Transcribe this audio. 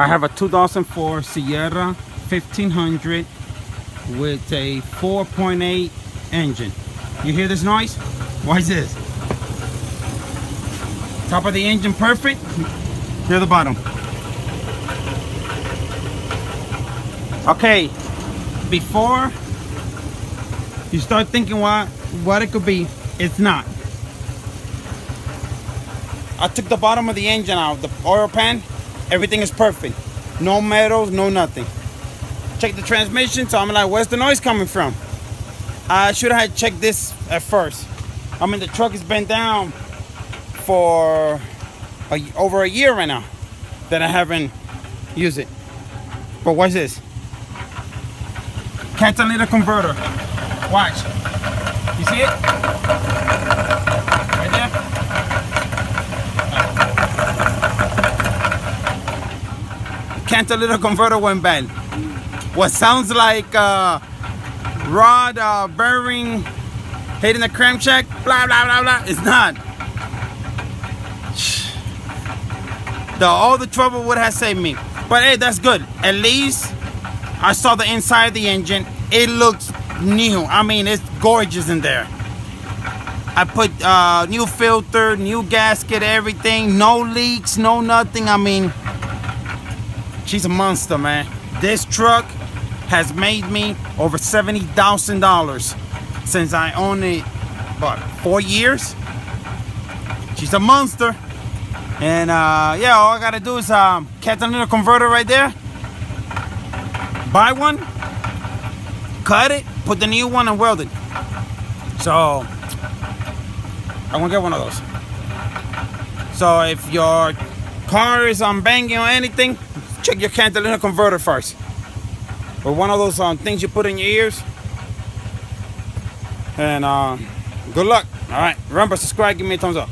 I have a 2004 Sierra 1500 with a 4.8 engine. You hear this noise? Why is this? Top of the engine perfect. Hear the bottom. Okay, before you start thinking what it could be, it's not. I took the bottom of the engine out, the oil pan. Everything is perfect. No metals, no nothing. Check the transmission, so I'm like, where's the noise coming from? I should have checked this at first. I mean, the truck has been down for over a year right now that I haven't used it. But watch this. Catalytic converter. Watch. You see it? Right there? Catalytic converter went bad. What sounds like rod bearing hitting the crankshaft, blah blah blah blah. It's not. All the trouble would have saved me. But hey, that's good. At least I saw the inside of the engine. It looks new. I mean, it's gorgeous in there. I put new filter, new gasket, everything. No leaks, no nothing. I mean, she's a monster, man. This truck has made me over $70,000 since I own it, what, 4 years? She's a monster. And yeah, all I gotta do is catalytic converter right there. Buy one, cut it, put the new one and weld it. So I'm gonna get one of those. So if your car is banging or anything, check your catalytic converter first. Or one of those things you put in your ears. And good luck. All right, remember, subscribe, give me a thumbs up.